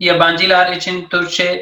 Yabancılar için Türkçe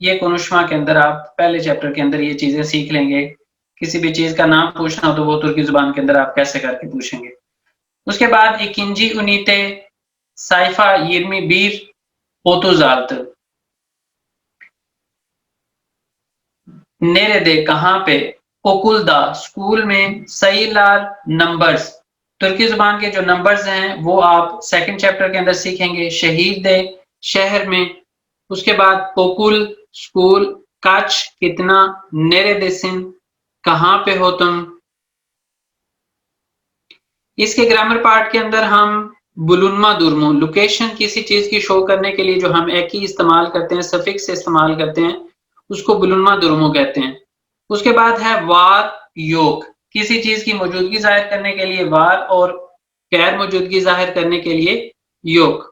یہ کنوشما کے اندر آپ پہلے چیپٹر کے اندر یہ چیزیں سیکھ لیں گے. کسی بھی چیز کا نام پوچھنا ہو تو وہ ترکی زبان کے اندر آپ کیسے کر کے پوچھیں گے. اس کے بعد اکنجی انیتے سائفہ 21 36 نیرے دے کہاں پہ، اوکلدا اسکول میں، صحیح لال نمبرز ترکی زبان کے جو نمبرز ہیں وہ آپ سیکنڈ چیپٹر کے اندر سیکھیں گے. شہید دے شہر میں. اس کے بعد اوکل اسکول، کچ کتنا، نیرے دسن کہاں پہ ہو تم. اس کے گرامر پارٹ کے اندر ہم بلونما درمو لوکیشن کسی چیز کی شو کرنے کے لیے جو ہم ایک ہی استعمال کرتے ہیں، سفکس سے استعمال کرتے ہیں، اس کو بلونما درمو کہتے ہیں. اس کے بعد ہے وار یوک کسی چیز کی موجودگی ظاہر کرنے کے لیے وار اور غیر موجودگی ظاہر کرنے کے لیے یوک.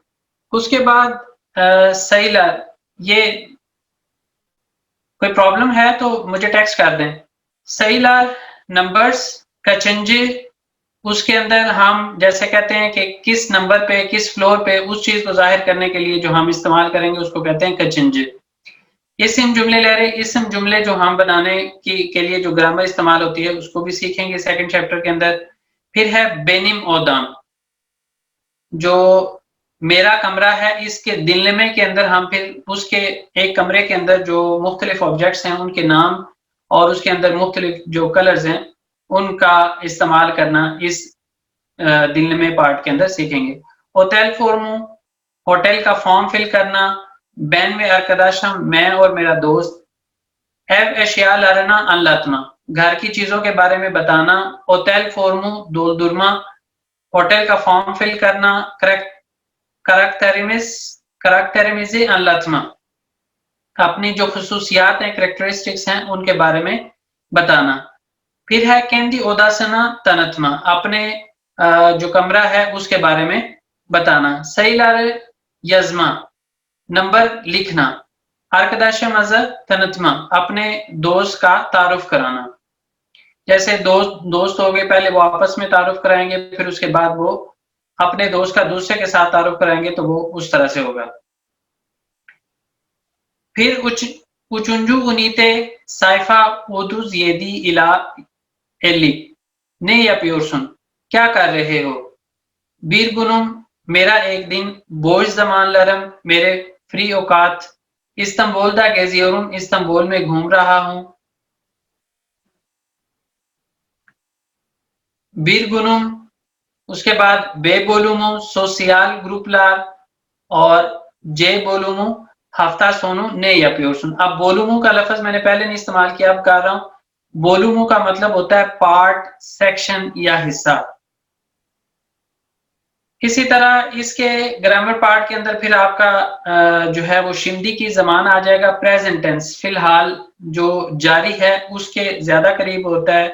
اس کے بعد سیلا، یہ کوئی پرابلم ہے تو مجھے ٹیکسٹ کر دیں. سیلا نمبرز کچنجے، اس کے اندر ہم جیسے کہتے ہیں کہ کس نمبر پہ کس فلور پہ اس چیز کو ظاہر کرنے کے لیے جو ہم استعمال کریں گے اس کو کہتے ہیں کچنجے. اسم جملے لے رہے اسم جملے جو ہم بنانے کے لیے جو گرامر استعمال ہوتی ہے اس کو بھی سیکھیں گے سیکنڈ چیپٹر کے اندر. پھر ہے بینم اودام، جو میرا کمرہ ہے، اس کے دلنمے کے اندر ہم پھر اس کے ایک کمرے کے اندر جو مختلف آبجیکٹس ہیں ان کے نام اور اس کے اندر مختلف جو کلرز ہیں ان کا استعمال کرنا اس دلنمے پارٹ کے اندر سیکھیں گے. ہوٹل فارمو ہوٹل کا فارم فل کرنا. بین میں ارکداشم میں اور میرا دوست. ایو اشیاء لارنا انلاتنا گھر کی چیزوں کے بارے میں بتانا. ہوٹل فارمو دولدرما ہوٹل کا فارم فل کرنا. کریکٹرمیزی انلاتما اپنی جو خصوصیات ہیں کریکٹرسٹکس ہیں ان کے بارے میں بتانا. پھر ہے کیندی اوداسنا تنتما اپنے جو کمرہ ہے اس کے بارے میں بتانا. سیلار یزما نمبر لکھنا. ارکداش مزہ تنتما اپنے دوست کا تعارف کرانا. جیسے دوست ہو گئے پہلے وہ آپس میں تعارف کرائیں گے پھر اس کے بعد وہ اپنے دوست کا دوسرے کے ساتھ تعارف کرائیں گے تو وہ اس طرح سے ہوگا. پھر اچنجو انیتے سائفہ اودوز یدی الا ایلی نے یا پیورسن کیا کر رہے ہو. بیر گنم میرا ایک دن. بوجھ زمان لرم میرے فری اوقات. استنبول دا گیزیورم استنبول میں گھوم رہا ہوں. بیر گنم اس کے بعد بے بولومو سوسیال گروپ لار اور جے بولومو ہفتہ سونو نے یا پیورسن. اب بولومو کا لفظ میں نے پہلے نہیں استعمال کیا اب کر رہا ہوں. بولومو کا مطلب ہوتا ہے پارٹ سیکشن یا حصہ. اسی طرح اس کے گرامر پارٹ کے اندر پھر آپ کا جو ہے وہ شمدی کی زمان آ جائے گا. پریزنٹ ٹینس فی الحال جو جاری ہے اس کے زیادہ قریب ہوتا ہے.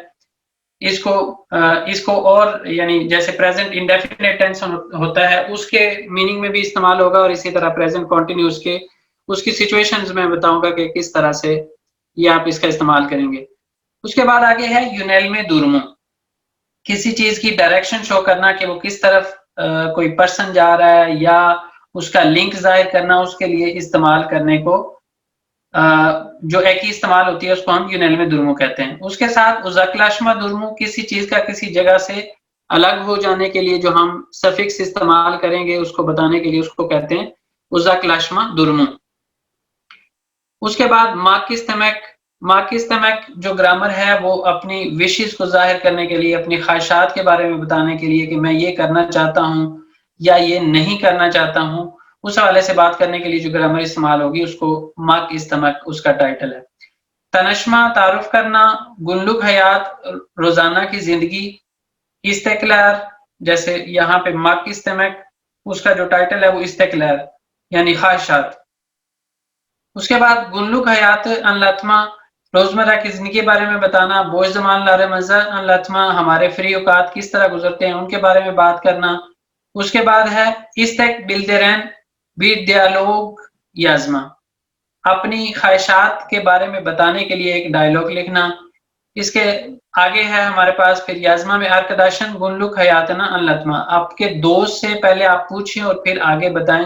اس کو اور یعنی جیسے پریزنٹ انڈیفینٹ ٹینس ہوتا ہے اس کے میننگ میں بھی استعمال ہوگا اور اسی طرح پریزنٹ کنٹینیوس کے اس کی سچویشنز میں بتاؤں گا کہ کس طرح سے یہ آپ اس کا استعمال کریں گے. اس کے بعد آگے ہے یونیل میں دورمو کسی چیز کی ڈائریکشن شو کرنا کہ وہ کس طرف کوئی پرسن جا رہا ہے یا اس کا لنک ظاہر کرنا. اس کے لیے استعمال کرنے کو جو ایک ہی استعمال ہوتی ہے اس کو ہم یونیل میں درمو کہتے ہیں. اس کے ساتھ ازاکلاشما درمو کسی چیز کا کسی جگہ سے الگ ہو جانے کے لیے جو ہم سفکس استعمال کریں گے اس کو بتانے کے لیے اس کو کہتے ہیں ازاکلاشما درمو. اس کے بعد ماکستمک جو گرامر ہے وہ اپنی وشز کو ظاہر کرنے کے لیے اپنی خواہشات کے بارے میں بتانے کے لیے کہ میں یہ کرنا چاہتا ہوں یا یہ نہیں کرنا چاہتا ہوں اس حوالے سے بات کرنے کے لیے جو گرامر استعمال ہوگی اس کو ماکستمک اس کا ٹائٹل ہے. تنشما تعارف کرنا. گنلک حیات روزانہ کی زندگی. استقلال جیسے یہاں پہ ماکستمک اس کا جو ٹائٹل ہے وہ استقلال یعنی خواہشات. اس کے بعد گنلک حیات انلاتما روزمرہ کی زندگی کے بارے میں بتانا. بوجھ زمان لارے مزہ انلاتما ہمارے فری اوقات کس طرح گزرتے ہیں ان کے بارے میں بات کرنا. اس کے بعد ہے استق بلدرین بیٹ ڈیالوگ یازما اپنی خواہشات کے بارے میں بتانے کے لیے ایک ڈائلوگ لکھنا. اس کے آگے ہے ہمارے پاس پھر یازما میں ارکداشن گنلک حیاتنا انلاتما آپ کے دوست سے پہلے آپ پوچھیں اور پھر آگے بتائیں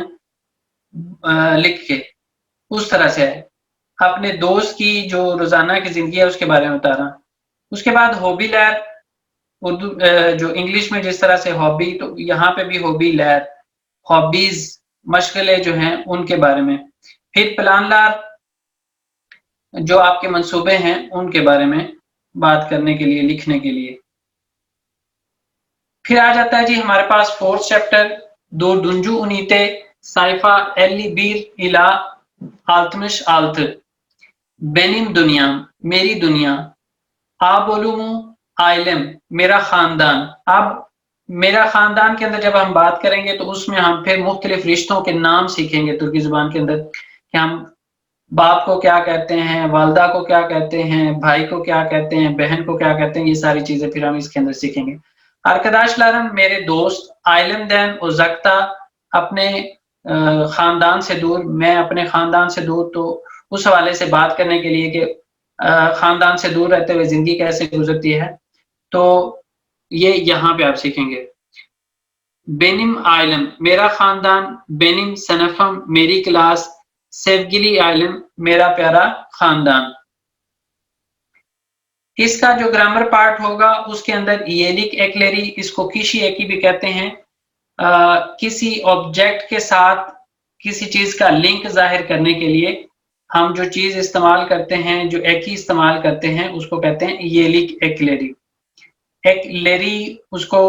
لکھ کے اس طرح سے ہے. اپنے دوست کی جو روزانہ کی زندگی ہے اس کے بارے میں بتا رہا ہوں۔ اس کے بعد ہابی لیر، اردو جو انگلش میں جس طرح سے ہابی، تو یہاں پہ بھی ہابی لیر، ہابیز مشغلے جو ہیں ان کے بارے میں۔ پھر پلان لار، جو آپ کے منصوبے ہیں ان کے بارے میں بات کرنے کے لیے، لکھنے کے لیے۔ پھر آ جاتا ہے جی ہمارے پاس فورتھ چیپٹر، دو ڈنجو انیتے سائفا ایلی بیر الا آلتمش آلت، بینم دنیا، میری دنیا، آبولومو آئلم، میرا خاندان۔ اب میرا خاندان کے اندر جب ہم بات کریں گے تو اس میں ہم پھر مختلف رشتوں کے نام سیکھیں گے ترکی زبان کے اندر، کہ ہم باپ کو کیا کہتے ہیں، والدہ کو کیا کہتے ہیں، بھائی کو کیا کہتے ہیں، بہن کو کیا کہتے ہیں، یہ ساری چیزیں پھر ہم اس کے اندر سیکھیں گے۔ ارکداش لارن میرے دوست، آئلم دین ازکتا اپنے خاندان سے دور، میں اپنے خاندان سے دور، تو اس حوالے سے بات کرنے کے لیے کہ خاندان سے دور رہتے ہوئے زندگی کیسے گزرتی ہے، تو یہ یہاں پہ آپ سیکھیں گے۔ بینم آئلم میرا خاندان، بینم سنفم میری کلاس، سیوگلی آئلم میرا پیارا خاندان۔ اس کا جو گرامر پارٹ ہوگا اس کے اندر ایلک ایکلیری، اس کو کشی ایکی بھی کہتے ہیں، کسی آبجیکٹ کے ساتھ کسی چیز کا لنک ظاہر کرنے کے لیے ہم جو چیز استعمال کرتے ہیں، جو ایکی استعمال کرتے ہیں، اس کو کہتے ہیں ایلک ایکلیری۔ ایکلیری اس کو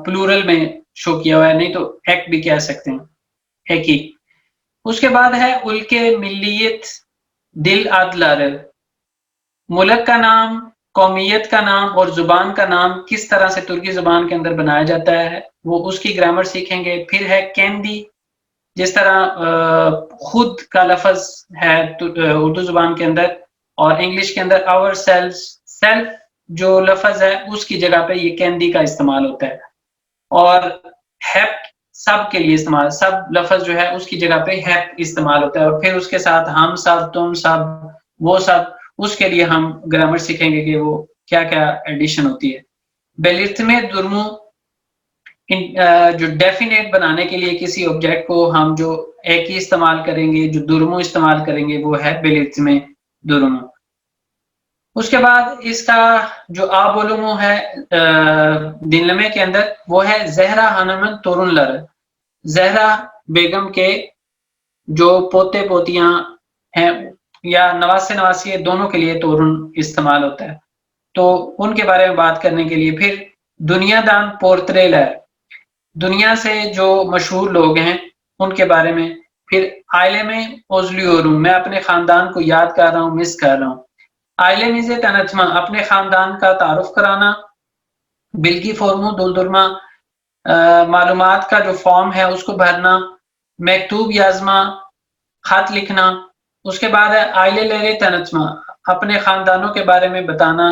پلورل میں شو کیا ہوا ہے، نہیں تو ایک بھی کہہ سکتے ہیں، ایکی۔ اس کے بعد ہے الکے ملیت دل ادلر، ملک کا نام، قومیت کا نام اور زبان کا نام کس طرح سے ترکی زبان کے اندر بنایا جاتا ہے، وہ اس کی گرامر سیکھیں گے۔ پھر ہے کیندی، جس طرح خود کا لفظ ہے اردو زبان کے اندر اور انگلش کے اندر our selves، سیلف جو لفظ ہے اس کی جگہ پہ یہ کیندی کا استعمال ہوتا ہے، اور ہیپ سب کے لیے استعمال، سب لفظ جو ہے اس کی جگہ پہ ہیپ استعمال ہوتا ہے، اور پھر اس کے ساتھ ہم سب، تم سب، وہ سب، اس کے لیے ہم گرامر سیکھیں گے کہ وہ کیا کیا ایڈیشن ہوتی ہے۔ بیلرتمے درمو، جو ڈیفینیٹ بنانے کے لیے کسی آبجیکٹ کو ہم جو ایک ہی استعمال کریں گے، جو درمو استعمال کریں گے، وہ ہے بیلرتمے درمو۔ اس کے بعد اس کا جو آبولومو ہے دنلمے کے اندر، وہ ہے زہرا ہنمن تورنلر، زہرا بیگم کے جو پوتے پوتیاں ہیں یا نواسے نواسی دونوں کے لیے تورن استعمال ہوتا ہے، تو ان کے بارے میں بات کرنے کے لیے۔ پھر دنیا دان پورتریلر، دنیا سے جو مشہور لوگ ہیں ان کے بارے میں۔ پھر آئلم اوزلیورم، میں اپنے خاندان کو یاد کر رہا ہوں، مس کر رہا ہوں۔ آئلمیز تنتما، اپنے خاندان کا تعارف کرانا۔ بلکی فورمو دولدرما، معلومات کا جو فارم ہے اس کو بھرنا۔ مکتوب یازما، خط لکھنا۔ اس کے بعد ہے آئلے لیرے تنتما، اپنے خاندانوں کے بارے میں بتانا۔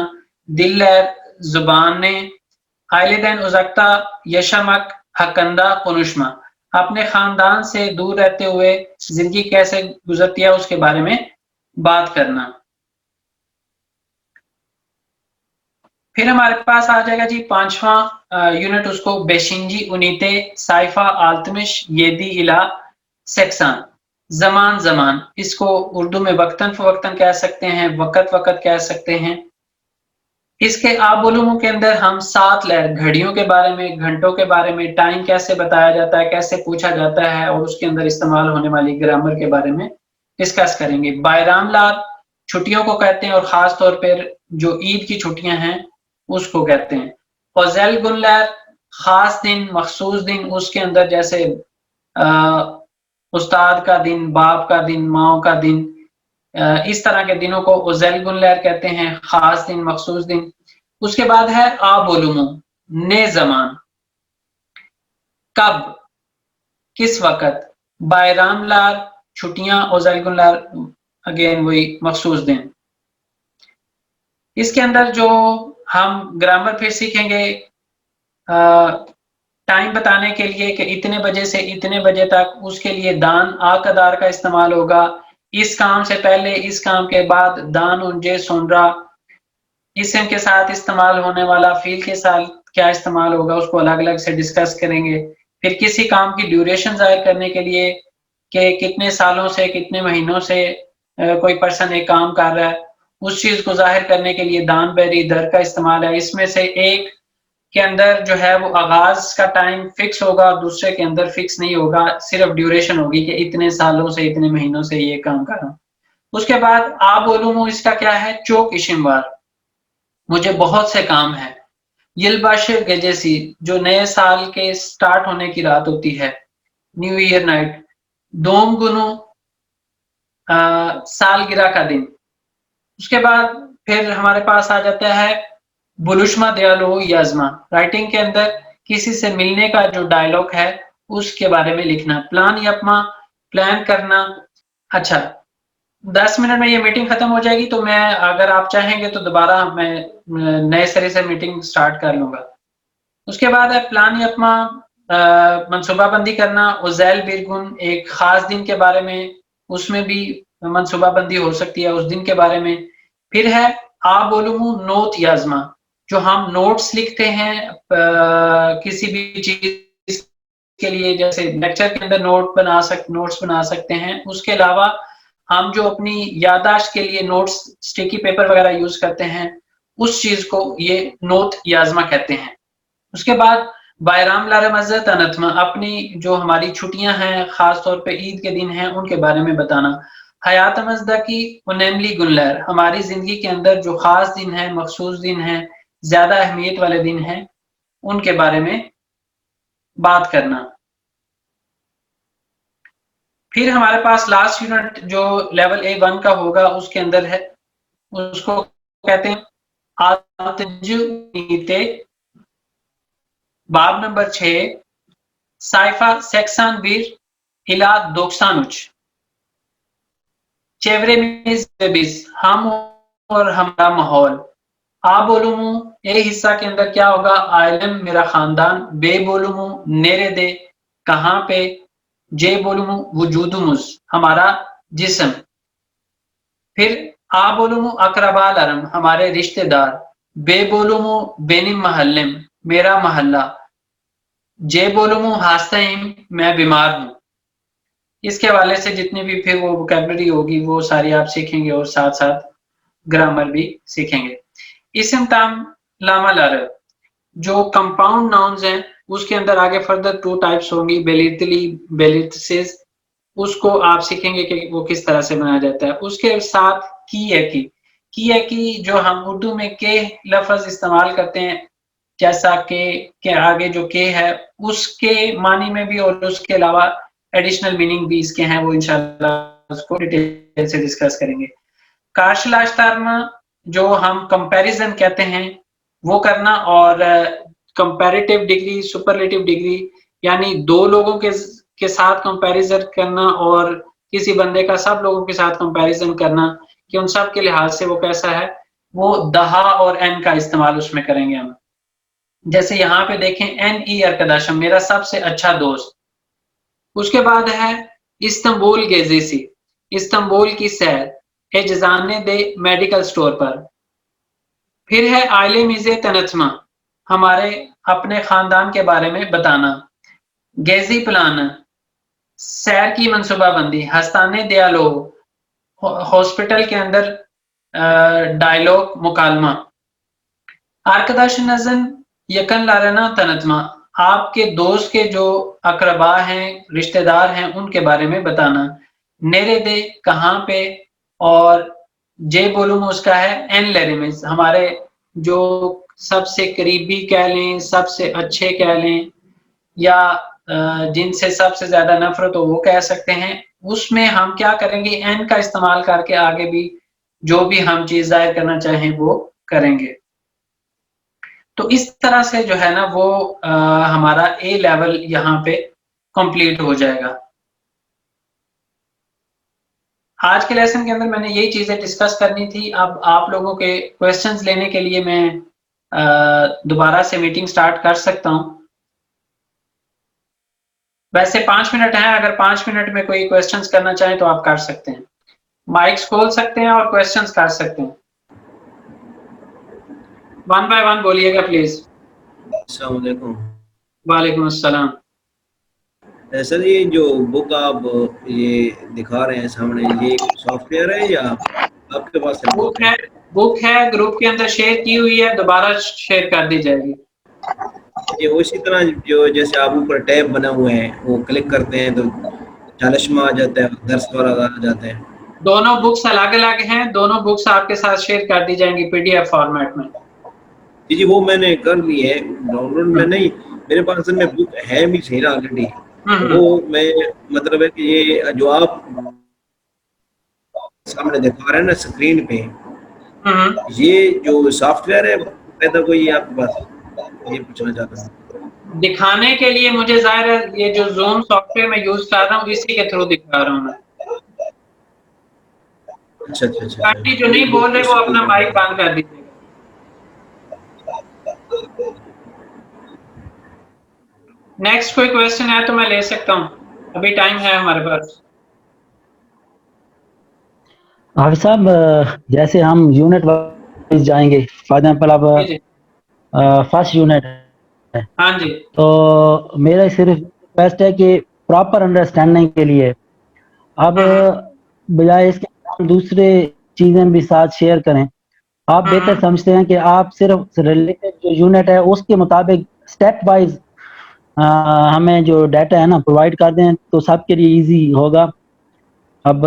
دل لیر، زبانیں۔ آئلے دین ازکتا یشمک حکندہ کنشما، اپنے خاندان سے دور رہتے ہوئے زندگی کیسے گزرتی ہے اس کے بارے میں بات کرنا۔ پھر ہمارے پاس آ جائے گا جی پانچواں یونٹ، اس کو بیشنجی انیتے سائفا آلتمش یدی الا سیکسان، زمان زمان، اس کو اردو میں وقتاً فوقتاً کہہ سکتے ہیں، وقت وقت کہہ سکتے ہیں۔ اس کے آبولوموں کے اندر ہم 7 لہر، گھڑیوں کے بارے میں، گھنٹوں کے بارے میں، ٹائم کیسے بتایا جاتا ہے، کیسے پوچھا جاتا ہے، اور اس کے اندر استعمال ہونے والی گرامر کے بارے میں ڈسکس کریں گے۔ بائرام لار، چھٹیوں کو کہتے ہیں، اور خاص طور پر جو عید کی چھٹیاں ہیں اس کو کہتے ہیں۔ اوزیل گنلر، خاص دن، مخصوص دن، اس کے اندر جیسے استاد کا دن، باپ کا دن، ماؤں کا دن، اس طرح کے دنوں کو اوزیل گنلر کہتے ہیں، خاص دن، مخصوص دن۔ اس کے بعد ہے آبولومو، نے زمان، کب، کس وقت۔ بائرام لار، چھٹیاں، اوزیل گنلر اگین وہی مخصوص دن۔ اس کے اندر جو ہم گرامر پھر سیکھیں گے ٹائم بتانے کے لیے کہ اتنے بجے سے اتنے بجے تک، اس کے لیے دان آقدار کا استعمال ہوگا۔ اس کام سے پہلے، اس کام کے بعد، دان انجے سونرا، اسم کے ساتھ استعمال ہونے والا فیل کے ساتھ کیا استعمال ہوگا، اس کو الگ الگ سے ڈسکس کریں گے۔ پھر کسی کام کی ڈیوریشن ظاہر کرنے کے لیے کہ کتنے سالوں سے، کتنے مہینوں سے کوئی پرسن ایک کام کر رہا ہے اس چیز کو ظاہر کرنے کے لیے دان بری در کا استعمال ہے. اس میں سے ایک کے اندر جو ہے وہ آغاز کا ٹائم فکس ہوگا، دوسرے کے اندر فکس نہیں ہوگا، صرف ڈیوریشن ہوگی کہ اتنے سالوں سے اتنے مہینوں سے یہ کام کر رہا ہوں. اس کے بعد آپ بولوں اس کا کیا ہے، چوک اشموار، مجھے بہت سے کام ہیں. یلباشر گجیسی، جو نئے سال کے سٹارٹ ہونے کی رات ہوتی ہے، نیو ایئر نائٹ. دوم گنو، سالگرہ کا دن. اس کے بعد پھر ہمارے پاس آ جاتا ہے بلوشما دیالو یازما، رائٹنگ کے اندر کسی سے ملنے کا جو ڈائلاگ ہے اس کے بارے میں لکھنا. پلان یپما، پلان کرنا. اچھا 10 منٹ میں یہ میٹنگ ختم ہو جائے گی، تو میں اگر آپ چاہیں گے تو دوبارہ میں نئے سرے سے میٹنگ سٹارٹ کر لوں گا. اس کے بعد ہے پلان یپما، منصوبہ بندی کرنا. اوزیل بیرگن، ایک خاص دن کے بارے میں، اس میں بھی منصوبہ بندی ہو سکتی ہے اس دن کے بارے میں. پھر ہے آپ بولوں نوٹ یازما، جو ہم نوٹس لکھتے ہیں کسی بھی چیز کے لیے، جیسے لیکچر کے اندر نوٹس بنا سکتے ہیں. اس کے علاوہ ہم جو اپنی یادداشت کے لیے نوٹس اسٹیکی پیپر وغیرہ یوز کرتے ہیں اس چیز کو یہ نوٹ یازما کہتے ہیں. اس کے بعد بائرام لارمزت انتما، اپنی جو ہماری چھٹیاں ہیں خاص طور پہ عید کے دن ہیں ان کے بارے میں بتانا. حیات مزدہ کی ونیملی گنلر، ہماری زندگی کے اندر جو خاص دن ہیں، مخصوص دن ہیں، زیادہ اہمیت والے دن ہیں، ان کے بارے میں بات کرنا. پھر ہمارے پاس لاسٹ یونٹ جو لیول A1 کا ہوگا اس کے اندر ہے، اس کو کہتے ہیں آتجویتے. باب نمبر 6، سائفا سیکسان بیر ہلا دوکسانوچ، چیورے میز ہم اور ہمارا ماحول. آ بولوں اے حصہ کے اندر کیا ہوگا، آئلم میرا خاندان. بے بولوں نیرے دے کہاں پہ. جے بولوں وجودمز ہمارا جسم. پھر آ بولوں اقربا لرم ہمارے رشتہ دار. بے بولوں بینم محلم میرا محلہ. جے بولوں ہاستہم میں بیمار ہوں. اس کے حوالے سے جتنی بھی پھر وہ ووکیبلری ہوگی وہ ساری آپ سیکھیں گے اور ساتھ ساتھ گرامر بھی سیکھیں گے. اسم تام لاما لار، جو کمپاؤنڈ ناؤنز ہیں اس کے اندر آگے فردر 2 ٹائپس ہوں گی، بیلیتلی بیلیتسز. اس کو آپ سیکھیں گے کہ وہ کس طرح سے بنایا جاتا ہے. اس کے ساتھ کی ہے کی جو ہم اردو میں کے لفظ استعمال کرتے ہیں، جیسا کہ آگے جو کے ہے اس کے معنی میں بھی اور اس کے علاوہ ایڈیشنل میننگ بھی اس کے ہیں، وہ انشاءاللہ اس کو ڈیٹیل سے ڈسکس کریں گے. کارشلاشتارما، جو ہم کمپیریزن کہتے ہیں وہ کرنا، اور کمپیریٹیو ڈگری، سپرلیٹیو ڈگری، یعنی دو لوگوں کے ساتھ کمپیریزن کرنا اور کسی بندے کا سب لوگوں کے ساتھ کمپیریزن کرنا کہ ان سب کے لحاظ سے وہ کیسا ہے، وہ دہا اور این کا استعمال اس میں کریں گے ہم. جیسے یہاں پہ دیکھیں این ای ارکداشم میرا سب سے اچھا دوست. اس کے بعد ہے استنبول گیزیسی، استنبول کی سیر، اجزانے دے میڈیکل سٹور پر. پھر ہے آئلے میزے تنتما، ہمارے اپنے خاندان کے بارے میں بتانا. گیزی پلان، سیر کی منصوبہ بندی. ہستانے دیالو، ہاسپٹل کے اندر ڈائلاگ مکالمہ. آرکداشنزن یکن لارنا تنتما، آپ کے دوست کے جو اقربا ہیں، رشتہ دار ہیں، ان کے بارے میں بتانا. نیرے دے کہاں پہ، اور جے بولوں اس کا ہے این لیریمز، ہمارے جو سب سے قریبی کہہ لیں، سب سے اچھے کہہ لیں، یا جن سے سب سے زیادہ نفرت ہو وہ کہہ سکتے ہیں. اس میں ہم کیا کریں گے، این کا استعمال کر کے آگے بھی جو بھی ہم چیز ظاہر کرنا چاہیں وہ کریں گے. تو اس طرح سے جو ہے نا وہ ہمارا اے لیول یہاں پہ کمپلیٹ ہو جائے گا. آج کے لیسن کے اندر میں نے یہی چیزیں ڈسکس کرنی تھی. اب آپ لوگوں کے کویسچنز لینے کے لیے میں دوبارہ سے میٹنگ سٹارٹ کر سکتا ہوں. ویسے 5 منٹ ہیں، اگر 5 منٹ میں کوئی کویسچنز کرنا چاہیں تو آپ کر سکتے ہیں. مائکس کھول سکتے ہیں اور کویسچنز کر سکتے ہیں. 1 بائی 1 بولیے گا پلیز. السلام علیکم. وعلیکم السلام. سر یہ جو بک آپ یہ دکھا رہے ہیں سامنے، یہ سافٹ ویئر ہے یا آپ کے پاس صرف بک ہے؟ بک ہے، گروپ کے اندر شیئر کی ہوئی ہے، دوبارہ شیئر کر دی جائے گی. یہ اسی طرح جو جیسے آپ اوپر ٹیب بنا ہوئے ہیں وہ کلک کرتے ہیں تو چالشمہ آ جاتا ہے، درس والا آ جاتا ہے. دونوں بکس الگ الگ ہیں، دونوں بکس آپ کے ساتھ شیئر کر دی جائیں گی PDF فارمیٹ میں. جی وہ میں نے کر لی ہے ڈاؤن لوڈ. میں نہیں، میرے پاس اصل میں بک ہے بھی صحیح نا آلریڈی. وہ میں مطلب ہے کہ یہ جو آپ سامنے دکھا رہے ہیں نا اسکرین پہ، یہ جو سافٹ ویئر ہے پیدا کوئی آپ کے پاس، یہ پوچھنا چاہتا ہوں. دکھانے کے لیے مجھے ظاہر ہے یہ جو زوم سافٹ ویئر میں یوز کر رہا ہوں اسی کے تھرو دکھا رہا ہوں میں. اچھا اچھا اچھا اچھا، جو نہیں بول رہے وہ اپنا مائک بند کر دیجیے گا. نیکسٹ کوئی کوشچن ہے تو میں لے سکتا ہوں، ابھی ٹائم ہے ہمارے پاس. حافظ صاحب جیسے ہم یونٹ وائز جائیں گے، فار ایگزامپل اب فرسٹ یونٹ ہے، ہاں جی، تو میرا صرف ریکویسٹ ہے کہ پراپر انڈرسٹینڈنگ کے لیے اب بجائے اس کے ہم دوسرے چیزیں بھی ساتھ شیئر کریں. آپ بہتر سمجھتے ہیں کہ آپ صرف ریلیٹڈ جو یونٹ ہے اس کے مطابق اسٹیپ وائز ہمیں جو ڈیٹا ہے نا پرووائڈ کر دیں تو سب کے لیے ایزی ہوگا. اب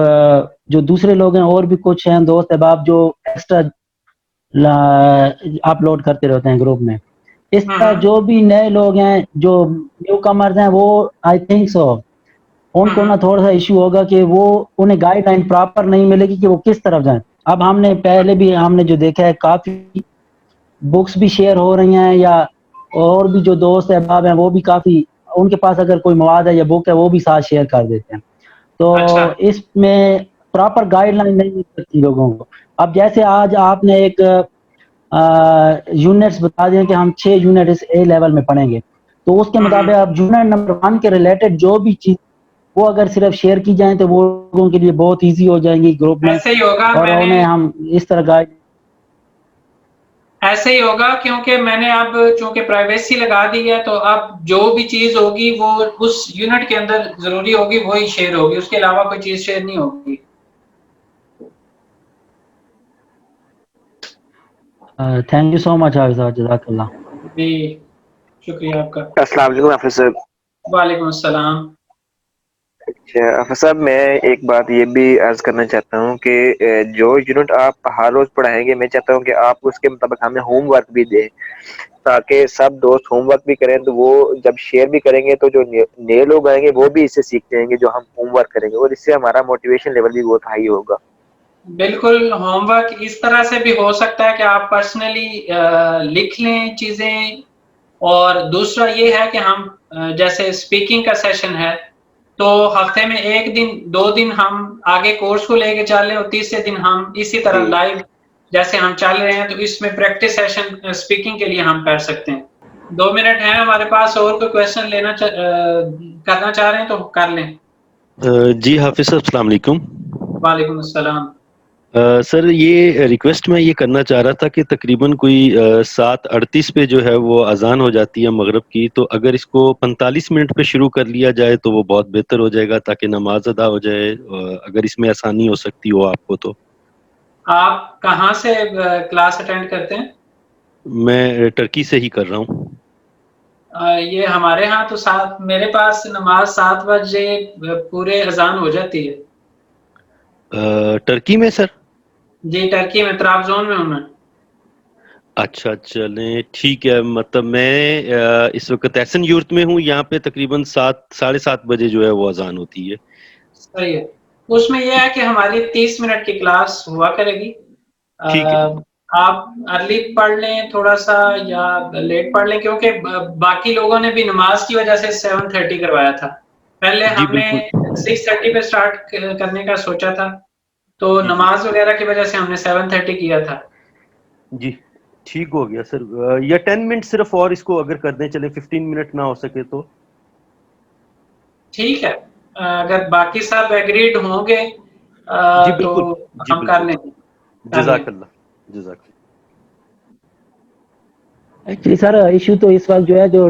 جو دوسرے لوگ ہیں اور بھی کچھ ہیں دوست احباب جو ایکسٹرا اپلوڈ کرتے رہتے ہیں گروپ میں، اس طرح جو بھی نئے لوگ ہیں جو نیو کمرز ہیں وہ آئی تھنک سو ان کو نا تھوڑا سا ایشو ہوگا کہ وہ انہیں گائیڈ لائن پراپر نہیں ملے گی کہ وہ کس طرف جائیں. اب ہم نے پہلے بھی ہم نے جو دیکھا ہے کافی بکس بھی شیئر ہو رہی ہیں، یا اور بھی جو دوست احباب ہیں وہ بھی کافی ان کے پاس اگر کوئی مواد ہے یا بک ہے وہ بھی ساتھ شیئر کر دیتے ہیں. تو اس میں پراپر گائیڈ لائن نہیں مل سکتی لوگوں کو. اب جیسے آج آپ نے ایک یونٹس بتا دیں کہ ہم 6 یونٹ اے لیول میں پڑھیں گے، تو اس کے مطابق آپ یونٹ نمبر 1 کے ریلیٹڈ جو بھی چیز وہ اگر صرف شیئر کی جائیں تو وہ لوگوں کے لیے بہت ایزی ہو جائیں گی گروپ میں، ایسے ہی ہوگا. اور انہیں ہم اس طرح گائیڈ ایسے ہی ہوگا کیونکہ میں نے اب چونکہ پرائیویسی لگا دی ہے تو اب جو بھی چیز ہوگی وہ اس یونٹ کے اندر ضروری ہوگی وہی شیئر ہوگی، اس کے علاوہ کوئی چیز شیئر نہیں ہوگی. تھینک یو سو مچ حافظ صاحب، جزاک اللہ. جی شکریہ آپ کا. السلام علیکم حافظ صاحب. وعلیکم السلام. اچھا حافظ صاحب، میں ایک بات یہ بھی عرض کرنا چاہتا ہوں کہ جو یونٹ آپ ہر روز پڑھائیں گے میں چاہتا ہوں کہ آپ اس کے مطابق ہمیں ہوم ورک بھی دیں تاکہ سب دوست ہوم ورک بھی کریں، تو وہ جب شیئر بھی کریں گے تو جو نئے لوگ آئیں گے وہ بھی اس سے سیکھ جائیں گے جو ہم ہوم ورک کریں گے، اور اس سے ہمارا موٹیویشن لیول بھی بہت ہائی ہوگا. بالکل، ہوم ورک اس طرح سے بھی ہو سکتا ہے کہ آپ پرسنلی لکھ لیں چیزیں، اور دوسرا یہ ہے کہ ہم جیسے اسپیکنگ کا سیشن ہے تو ہفتے میں 1 دن 2 دن ہم آگے کورس کو لے کے چل رہے ہیں، اور تیسرے دن ہم اسی طرح لائیو جیسے ہم چل رہے ہیں تو اس میں پریکٹس سیشن اسپیکنگ کے لیے ہم کر سکتے ہیں. 2 منٹ ہیں ہمارے پاس، اور کوئی کوشچن کرنا چاہ رہے ہیں تو کر لیں. جی حافظ صاحب السلام علیکم. وعلیکم السلام. سر یہ ریکویسٹ میں یہ کرنا چاہ رہا تھا کہ تقریباً کوئی 7:38 پہ جو ہے وہ اذان ہو جاتی ہے مغرب کی، تو اگر اس کو 45 منٹ پہ شروع کر لیا جائے تو وہ بہت بہتر ہو جائے گا تاکہ نماز ادا ہو جائے، اگر اس میں آسانی ہو سکتی ہو آپ کو تو. آپ کہاں سے کلاس اٹینڈ کرتے ہیں؟ میں ٹرکی سے ہی کر رہا ہوں. یہ ہمارے ہاں تو میرے پاس نماز 7 بجے پورے اذان ہو جاتی ہے. ٹرکی میں سر؟ جی ٹرکی میں، طرابزون میں ہوں میں. اچھا چلیں ٹھیک ہے. مطلب میں اس وقت ایسن یورت میں ہوں، یہاں پہ تقریباً 7 بجے جو ہے وہ اذان ہوتی ہے. صحیح ہے. اس میں یہ ہے کہ ہماری 30 منٹ کی کلاس ہوا کرے گی. ٹھیک ہے. آپ ارلی پڑھ لیں تھوڑا سا یا لیٹ پڑھ لیں، کیونکہ باقی لوگوں نے بھی نماز کی وجہ سے 7:30 کروایا تھا. پہلے جی ہم نے بالکل. 6:30 پہ سٹارٹ کرنے کا سوچا تھا، تو جی جی نماز وغیرہ کی وجہ سے ہم نے 7:30 کیا تھا. جی ٹھیک ہو گیا سر. یا 10 منٹ صرف اور اس کو اگر کر دیں، چلے 15 منٹ نہ ہو سکے تو ٹھیک ہے. اگر باقی سب ایگریڈ ہوں گے جی تو بالکل. جی ہم کر بالکل. لیں. جزاک اللہ. جزاک اللہ. ایکچولی سر ایشو تو اس وقت جو ہے جو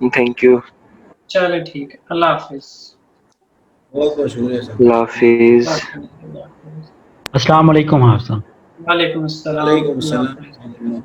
تھینک یو. چلے ٹھیک ہے, اللہ حافظ. بہت بہت شکریہ سر. اللہ حافظ. السلام علیکم حافظ صاحب. وعلیکم السلام. وعلیکم اللہ حافظ. السلام.